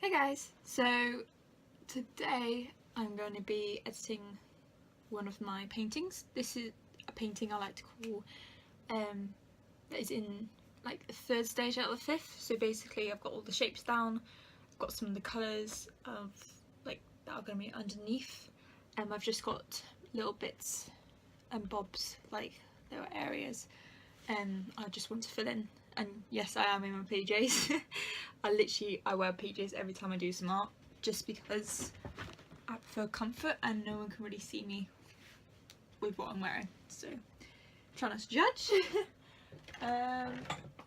Hey guys, so today I'm going to be editing one of my paintings. This is a painting I like to call that is in like the third stage out of the fifth. So basically I've got all the shapes down, I've got some of the colours of like that are going to be underneath. I've just got little bits and bobs, like there are areas I just want to fill in. And yes, I am in my PJs. I wear PJs every time I do some art, just because I prefer comfort and no one can really see me with what I'm wearing, so try not to judge.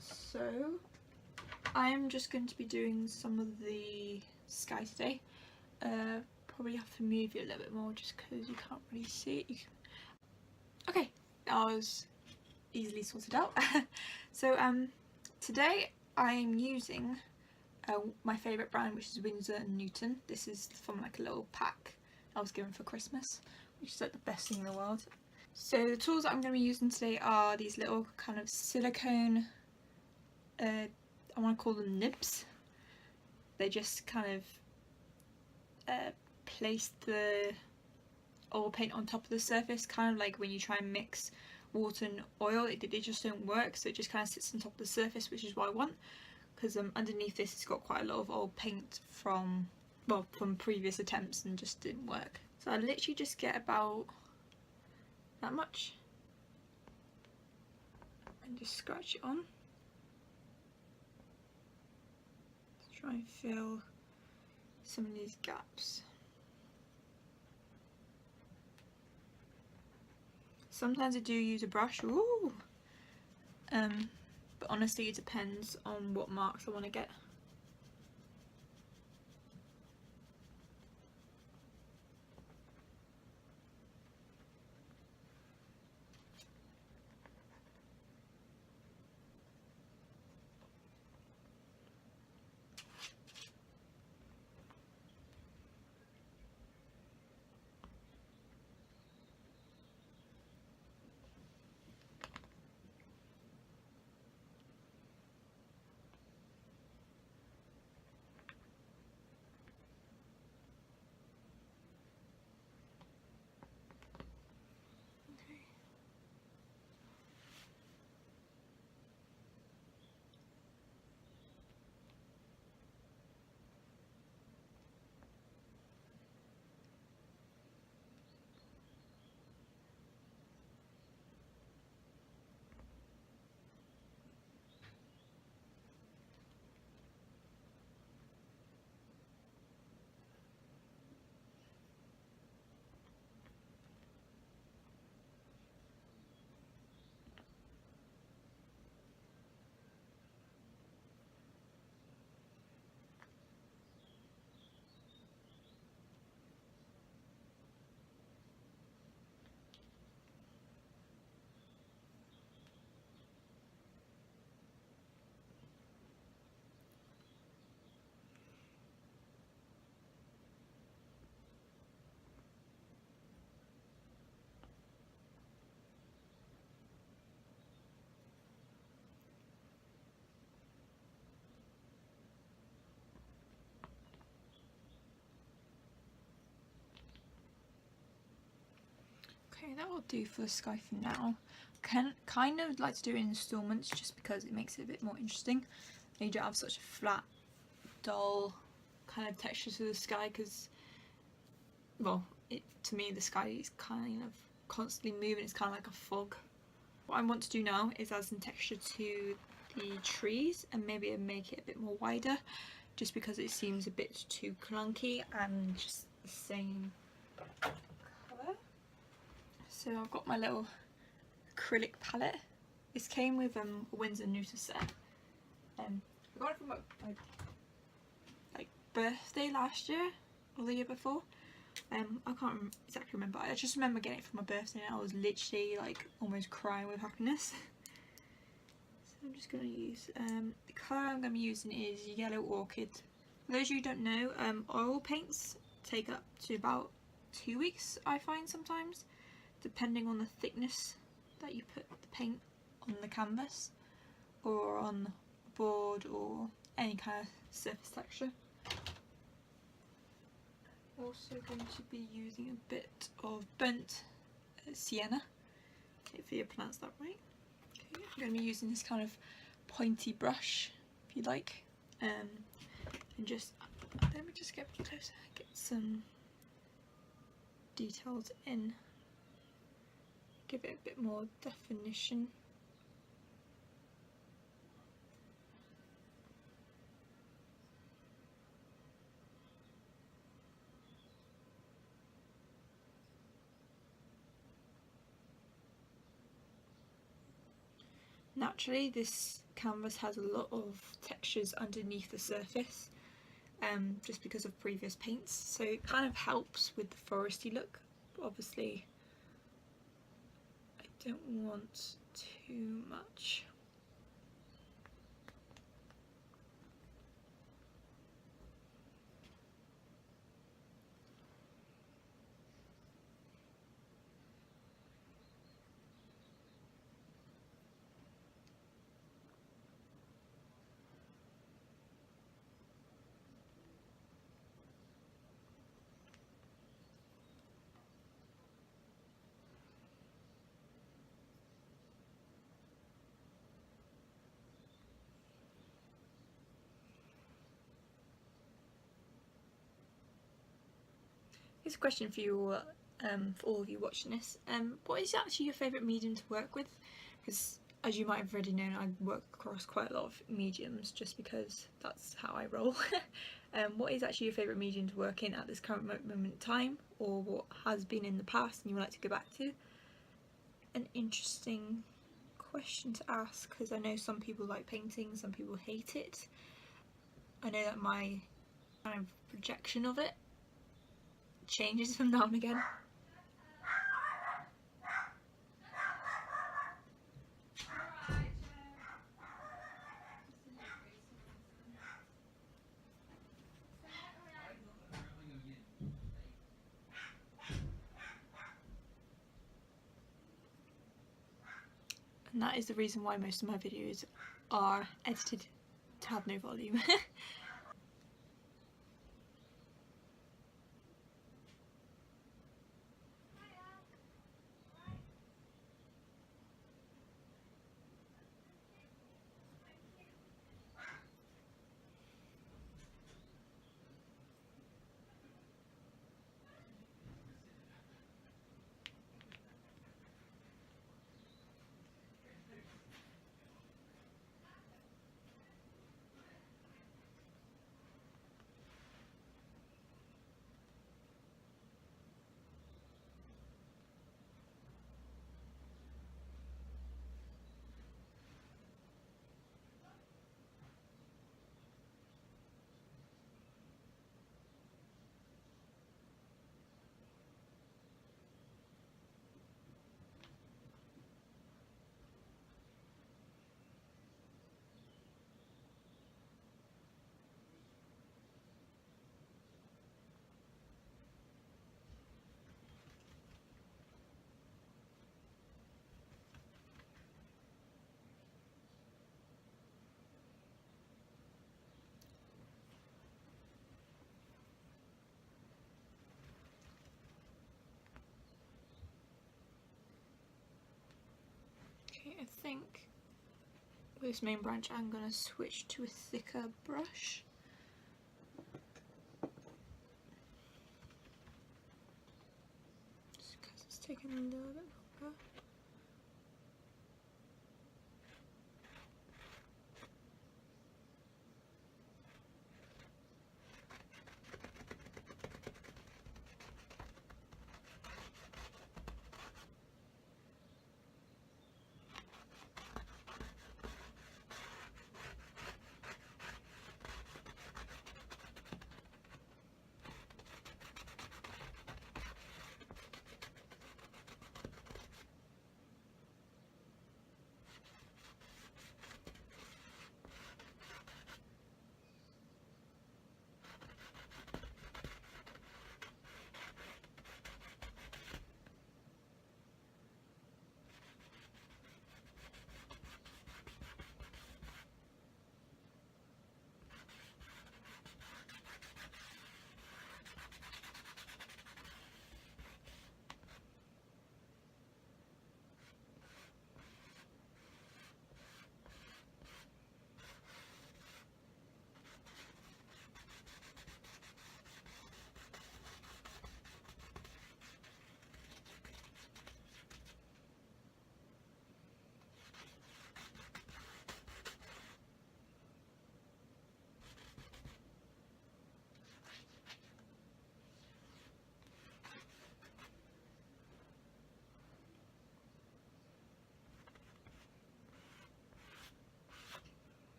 So I'm just going to be doing some of the sky today. Probably have to move you a little bit more just because you can't really see it. Okay, that was easily sorted out. So today I'm using my favourite brand, which is Winsor & Newton. This is from like a little pack I was given for Christmas, which is like the best thing in the world. So the tools that I'm going to be using today are these little kind of silicone, I want to call them nibs. They just kind of place the oil paint on top of the surface, kind of like when you try and mix water and oil, they just don't work, so it just kind of sits on top of the surface, which is what I want, because underneath this it's got quite a lot of old paint from previous attempts and just didn't work. So I literally just get about that much and just scratch it on to try and fill some of these gaps. Sometimes I do use a brush, ooh, but honestly it depends on what marks I want to get. Okay, that will do for the sky for now. Kind of like to do it in installments just because it makes it a bit more interesting. And you don't have such a flat, dull kind of texture to the sky, because, well, to me the sky is kind of constantly moving. It's kind of like a fog. What I want to do now is add some texture to the trees and maybe make it a bit more wider, just because it seems a bit too clunky and just the same colour. So I've got my little acrylic palette. This came with a Winsor & Newton set. I got it from my like birthday last year or the year before. I can't exactly remember. I just remember getting it for my birthday and I was literally like almost crying with happiness. So I'm just going to use the colour I'm going to be using is Yellow Orchid. For those of you who don't know, oil paints take up to about 2 weeks, I find sometimes, depending on the thickness that you put the paint on the canvas or on board or any kind of surface texture. also going to be using a bit of burnt sienna, if you pronounce that right. Okay, I'm going to be using this kind of pointy brush, if you like, and just, let me just get closer, get some details in, give it a bit more definition. Naturally, this canvas has a lot of textures underneath the surface, just because of previous paints, so it kind of helps with the foresty look, but obviously I don't want too much. Here's a question for you all, for all of you watching this. What is actually your favourite medium to work with? Because as you might have already known, I work across quite a lot of mediums just because that's how I roll. What is actually your favourite medium to work in at this current moment in time, or what has been in the past and you would like to go back to? An interesting question to ask, because I know some people like painting, some people hate it. I know that my kind of projection of it changes from now and again. And that is the reason why most of my videos are edited to have no volume. Okay, I think with this main branch I'm going to switch to a thicker brush. Just because it's taking a little bit longer.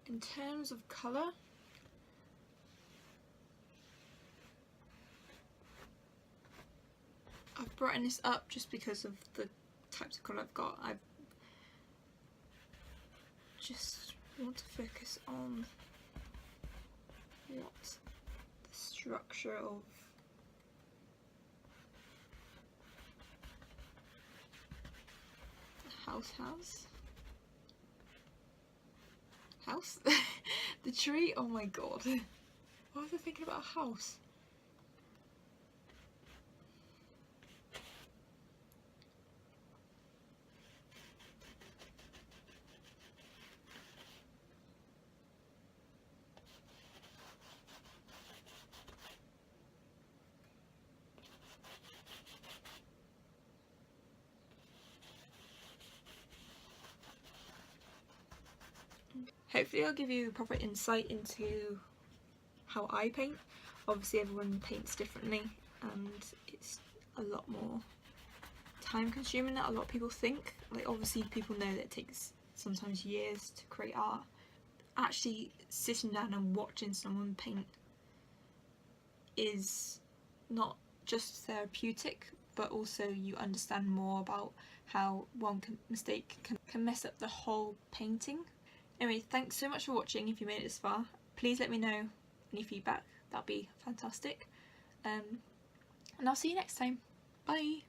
in terms of colour, I've brightened this up just because of the types of colour I've got. I just want to focus on what the structure of the house has. House? The tree? Oh my god. Why was I thinking about a house? Hopefully I'll give you proper insight into how I paint. Obviously everyone paints differently and it's a lot more time consuming than a lot of people think. Like obviously people know that it takes sometimes years to create art. Actually sitting down and watching someone paint is not just therapeutic, but also you understand more about how one mistake can mess up the whole painting. Anyway, thanks so much for watching. If you made it this far, please let me know any feedback, that'd be fantastic. And I'll see you next time. Bye!